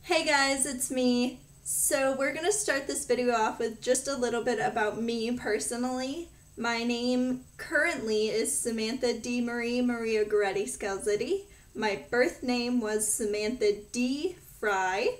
Hey guys, it's me. So we're going to start this video off with just a little bit about me personally. My name currently is Samantha D. Maria Goretti Scalzitti. My birth name was Samantha D. Fry.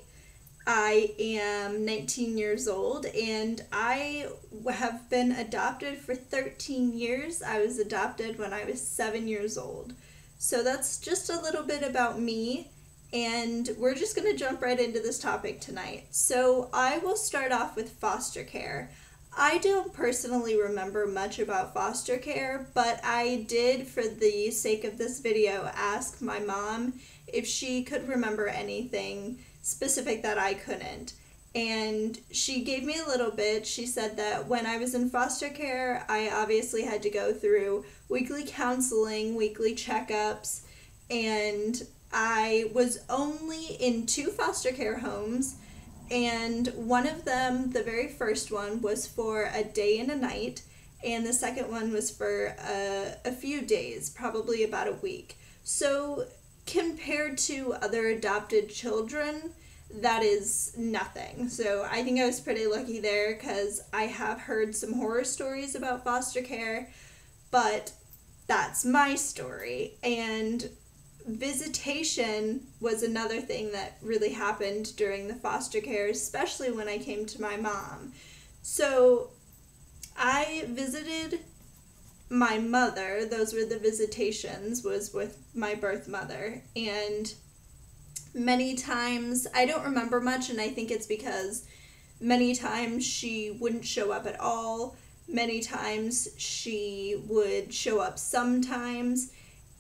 I am 19 years old and I have been adopted for 13 years. I was adopted when I was 7 years old. So that's just a little bit about me. And we're just going to jump right into this topic tonight. So I will start off with foster care. I don't personally remember much about foster care, but I did, for the sake of this video, ask my mom if she could remember anything specific that I couldn't. And she gave me a little bit. She said that when I was in foster care, I obviously had to go through weekly counseling, weekly checkups, and I was only in 2 foster care homes, and one of them, the very first one, was for a day and a night, and the second one was for a few days, probably about a week. So compared to other adopted children, that is nothing. So I think I was pretty lucky there because I have heard some horror stories about foster care, but that's my story. And visitation was another thing that really happened during the foster care, especially when I came to my mom. So I visited my mother. Those were the visitations, was with my birth mother. And many times, I don't remember much, and I think it's because many times she wouldn't show up at all. Many times she would show up sometimes.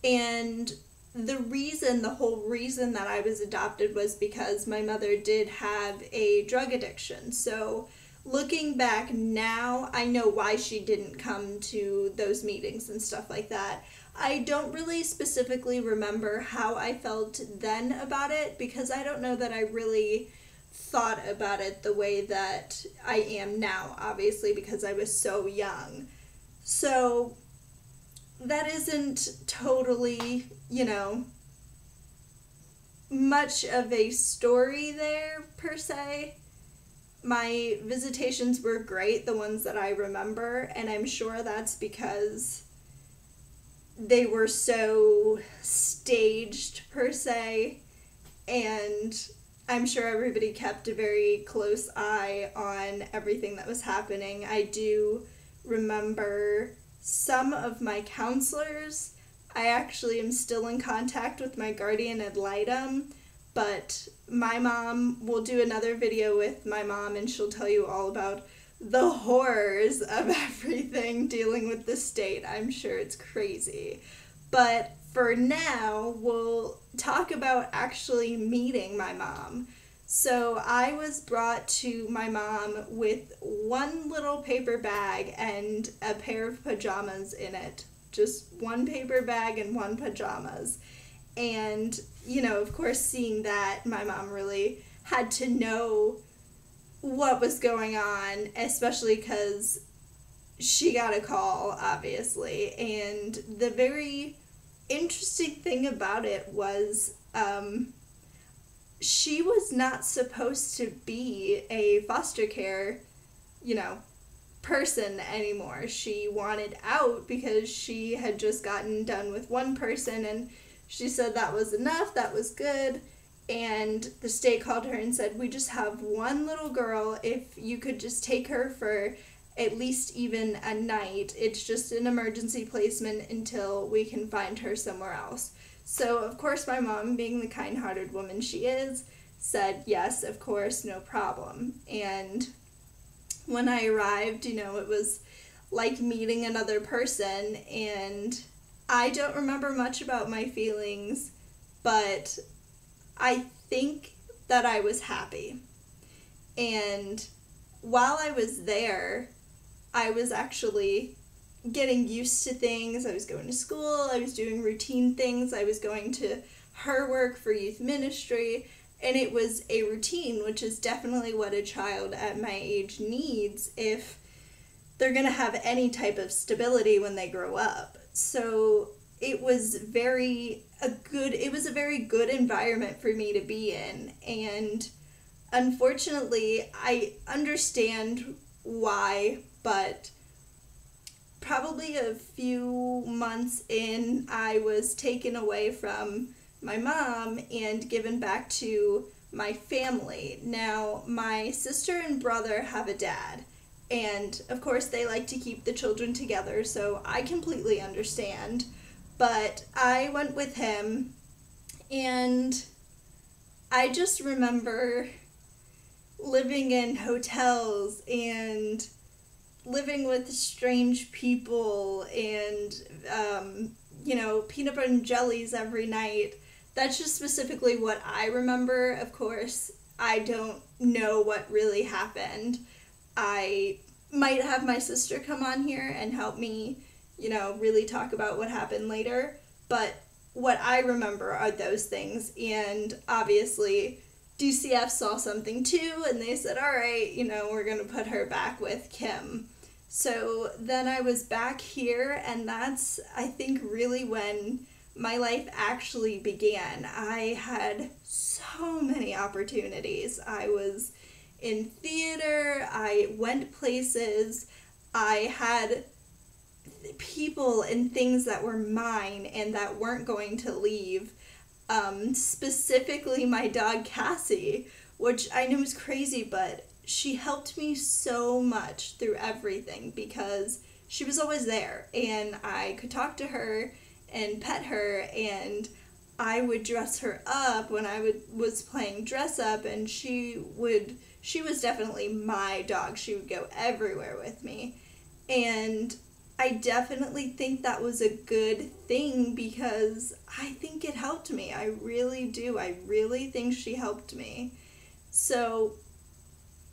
And the whole reason that I was adopted was because my mother did have a drug addiction. So looking back now, I know why she didn't come to those meetings and stuff like that. I don't really specifically remember how I felt then about it because I don't know that I really thought about it the way that I am now, obviously, because I was so young. So that isn't totally, much of a story there, per se. My visitations were great, the ones that I remember, and I'm sure that's because they were so staged, per se, and I'm sure everybody kept a very close eye on everything that was happening. I do remember some of my counselors. I actually am still in contact with my guardian ad litem, but my mom, will do another video with my mom and she'll tell you all about the horrors of everything dealing with the state. I'm sure it's crazy. But for now, we'll talk about actually meeting my mom. So I was brought to my mom with one little paper bag and a pair of pajamas in it. Just one paper bag and one pajamas. And, of course, seeing that, my mom really had to know what was going on, especially because she got a call, obviously. And the very interesting thing about it was she was not supposed to be a foster care, person anymore. She wanted out because she had just gotten done with one person and she said that was enough, that was good. And the state called her and said, we just have one little girl. If you could just take her for at least even a night. It's just an emergency placement until we can find her somewhere else. So, of course, my mom, being the kind-hearted woman she is, said, yes, of course, no problem. And when I arrived, it was like meeting another person, and I don't remember much about my feelings, but I think that I was happy. And while I was there, I was actually getting used to things. I was going to school, I was doing routine things, I was going to her work for youth ministry, and it was a routine, which is definitely what a child at my age needs if they're going to have any type of stability when they grow up. So it was a very good environment for me to be in, and unfortunately, I understand why, but probably a few months in, I was taken away from my mom and given back to my family. Now, my sister and brother have a dad, and of course, they like to keep the children together, so I completely understand. But I went with him, and I just remember living in hotels and living with strange people and, peanut butter and jellies every night. That's just specifically what I remember. Of course, I don't know what really happened. I might have my sister come on here and help me, really talk about what happened later. But what I remember are those things. And obviously, DCF saw something too, and they said, all right, we're going to put her back with Kim. So then I was back here, and that's, I think, really when my life actually began. I had so many opportunities. I was in theater, I went places, I had people and things that were mine and that weren't going to leave. Specifically my dog Cassie, which I know is crazy, but she helped me so much through everything because she was always there, and I could talk to her and pet her, and I would dress her up when I was playing dress up, and she was definitely my dog. She would go everywhere with me, and I definitely think that was a good thing because I think it helped me. I really do. I really think she helped me. So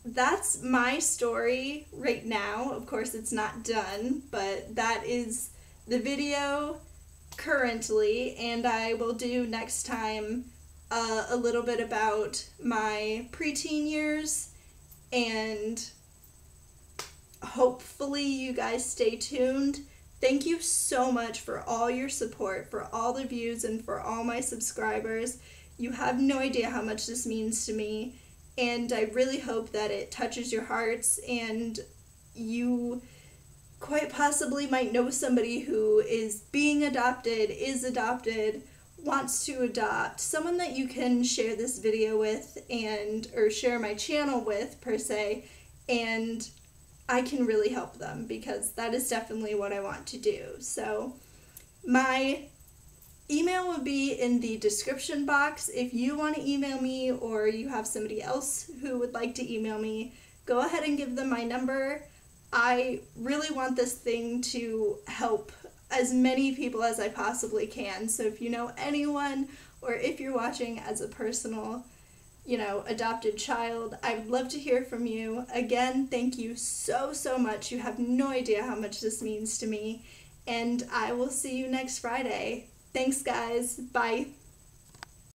that's my story right now. Of course, it's not done, but that is the video currently, and I will do next time a little bit about my preteen years, and hopefully you guys stay tuned. Thank you so much for all your support, for all the views, and for all my subscribers. You have no idea how much this means to me, and I really hope that it touches your hearts, and you quite possibly might know somebody who is being adopted, is adopted, wants to adopt, someone that you can share this video with, or share my channel with per se, and I can really help them because that is definitely what I want to do. So my email will be in the description box. If you want to email me or you have somebody else who would like to email me, go ahead and give them my number. I really want this thing to help as many people as I possibly can. So if you know anyone, or if you're watching as a personal, adopted child, I would love to hear from you. Again, thank you so, so much. You have no idea how much this means to me. And I will see you next Friday. Thanks, guys. Bye.